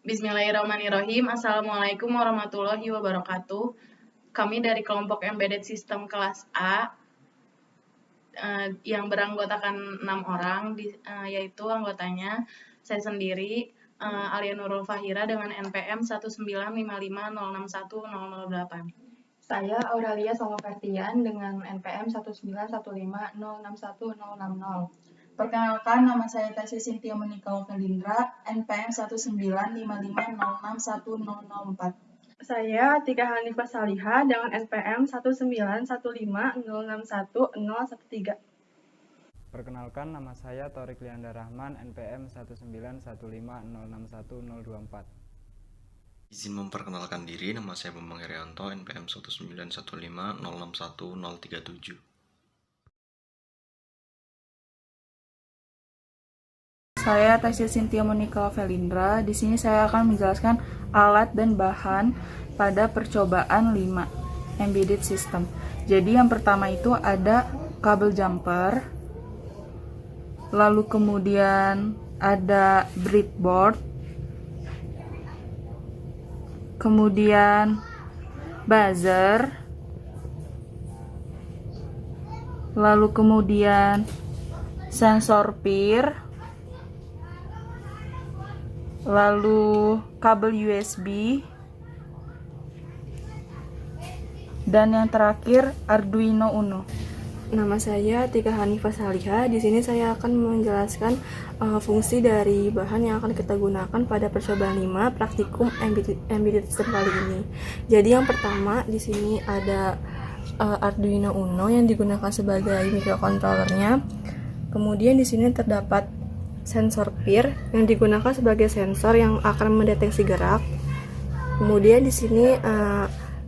Bismillahirrahmanirrahim. Assalamualaikum warahmatullahi wabarakatuh. Kami dari kelompok Embedded System kelas A yang beranggotakan 6 orang, yaitu anggotanya saya sendiri, Alia Nurul Fahira dengan NPM 19550610008. Saya Aurelia Songofertian dengan NPM 19150610060. Perkenalkan, nama saya Tasya Cynthia Monika Ovelindra, NPM 19550610004. Saya Tika Hanifah Saliha dengan NPM 19150610013. Perkenalkan, nama saya Thorik Lianda Rahman, NPM 19150610024. Izin memperkenalkan diri, nama saya Bambang Herianto, NPM 19150610037. Saya Tasya Cynthia Monika Ovelindra. Di sini saya akan menjelaskan alat dan bahan pada percobaan 5 embedded system. Jadi yang pertama itu ada kabel jumper, lalu kemudian ada breadboard, kemudian buzzer, lalu kemudian sensor peer, lalu kabel USB, dan yang terakhir Arduino Uno. Nama saya Tika Hanifah Saliha. Di sini saya akan menjelaskan fungsi dari bahan yang akan kita gunakan pada percobaan 5 praktikum embedded system kali ini. Jadi yang pertama di sini ada Arduino Uno yang digunakan sebagai microcontrollernya. Kemudian di sini terdapat sensor peer yang digunakan sebagai sensor yang akan mendeteksi gerak. Kemudian di sini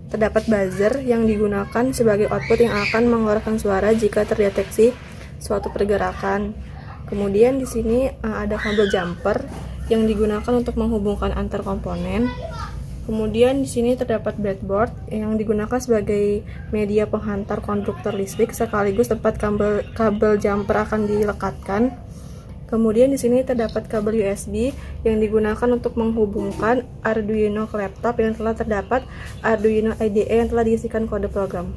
terdapat buzzer yang digunakan sebagai output yang akan mengeluarkan suara jika terdeteksi suatu pergerakan. Kemudian di sini ada kabel jumper yang digunakan untuk menghubungkan antar komponen. Kemudian di sini terdapat breadboard yang digunakan sebagai media penghantar konduktor listrik sekaligus tempat kabel jumper akan dilekatkan. Kemudian di sini terdapat kabel USB yang digunakan untuk menghubungkan Arduino ke laptop yang telah terdapat Arduino IDE yang telah diisikan kode program.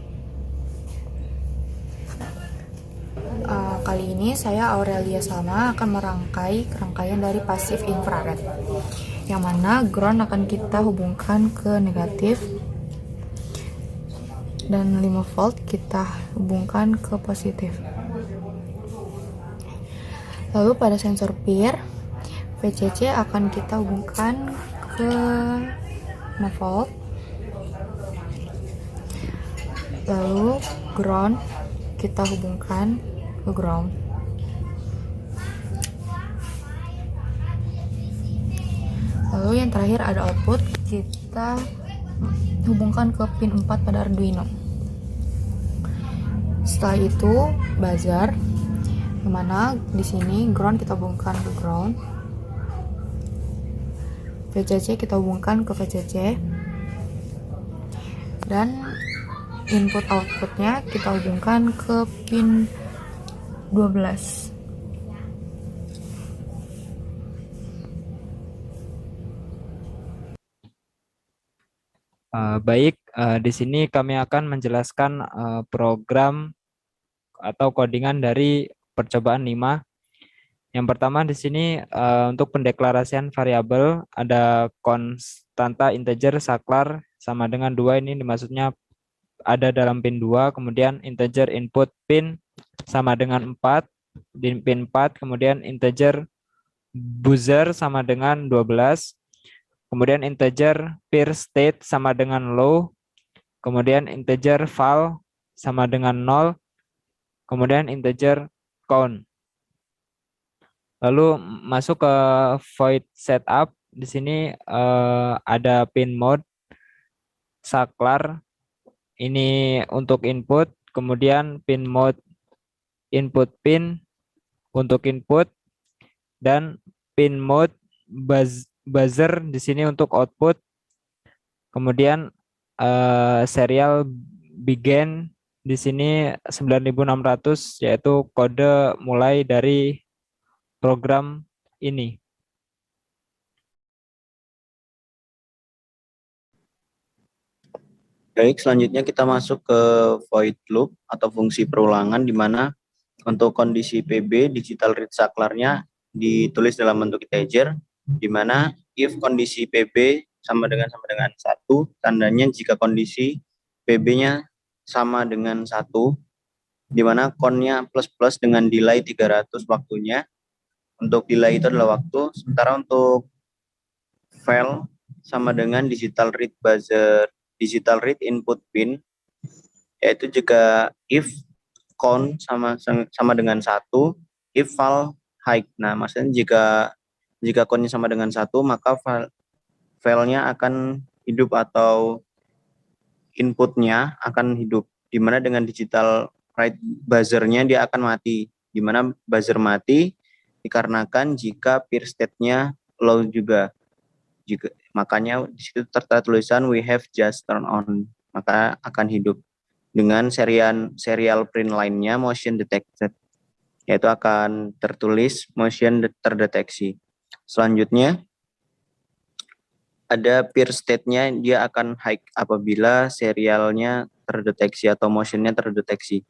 Kali ini saya Aurelia Salma akan merangkai rangkaian dari pasif infrared, yang mana ground akan kita hubungkan ke negatif dan 5 volt kita hubungkan ke positif. Lalu pada sensor peer, VCC akan kita hubungkan ke 5 volt. Lalu ground kita hubungkan ke ground. Lalu yang terakhir ada output, kita hubungkan ke pin 4 pada Arduino. Setelah itu buzzer, dimana di sini ground kita hubungkan ke ground, VCC kita hubungkan ke VCC, dan input outputnya kita hubungkan ke pin 12. Baik, di sini kami akan menjelaskan program atau codingan dari percobaan 5. Yang pertama di sini untuk pendeklarasian variabel ada konstanta integer saklar sama dengan 2, ini maksudnya ada dalam pin 2, kemudian integer input pin sama dengan 4 di pin 4, kemudian integer buzzer sama dengan 12, kemudian integer peer state sama dengan low, kemudian integer val sama dengan 0, kemudian integer count. Lalu masuk ke void setup. Di sini ada pin mode saklar. Ini untuk input, kemudian pin mode input pin untuk input, dan pin mode buzzer di sini untuk output. Kemudian serial begin di sini 9600, yaitu kode mulai dari program ini. Baik, selanjutnya kita masuk ke void loop atau fungsi perulangan, di mana untuk kondisi PB digital read saklarnya ditulis dalam bentuk integer, di mana if kondisi PB sama dengan 1, tandanya jika kondisi PB-nya sama dengan 1, di mana count-nya plus dengan delay 300 waktunya. Untuk delay itu adalah waktu, sementara untuk file sama dengan digital read buzzer, digital read input pin, yaitu jika if count sama dengan 1, if file high. Nah, maksudnya jika count-nya sama dengan 1, maka filenya akan hidup atau inputnya akan hidup, di mana dengan digital write buzzer-nya dia akan mati, di mana buzzer mati dikarenakan jika peer state-nya low juga. Makanya di situ tertera tulisan we have just turned on, maka akan hidup. Dengan serial print line-nya motion detected, yaitu akan tertulis motion terdeteksi. Selanjutnya ada peer state-nya, dia akan high apabila serialnya terdeteksi atau motion-nya terdeteksi.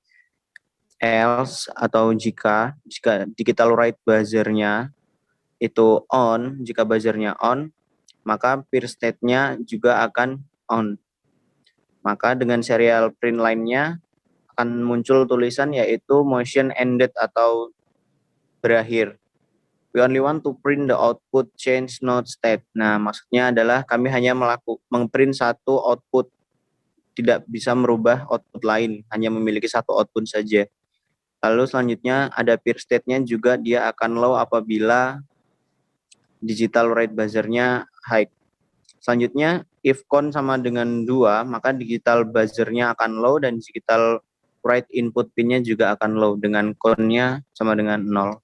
Else atau jika digital write buzzer-nya itu on, jika buzzer-nya on, maka peer state-nya juga akan on. Maka dengan serial print line-nya akan muncul tulisan yaitu motion ended atau berakhir. We only want to print the output change not state. Nah, maksudnya adalah kami hanya mengprint satu output, tidak bisa merubah output lain, hanya memiliki satu output saja. Lalu selanjutnya ada peer state-nya juga, dia akan low apabila digital write buzzer-nya high. Selanjutnya if count sama dengan 2, maka digital buzzer-nya akan low dan digital write input pin-nya juga akan low dengan count-nya sama dengan 0.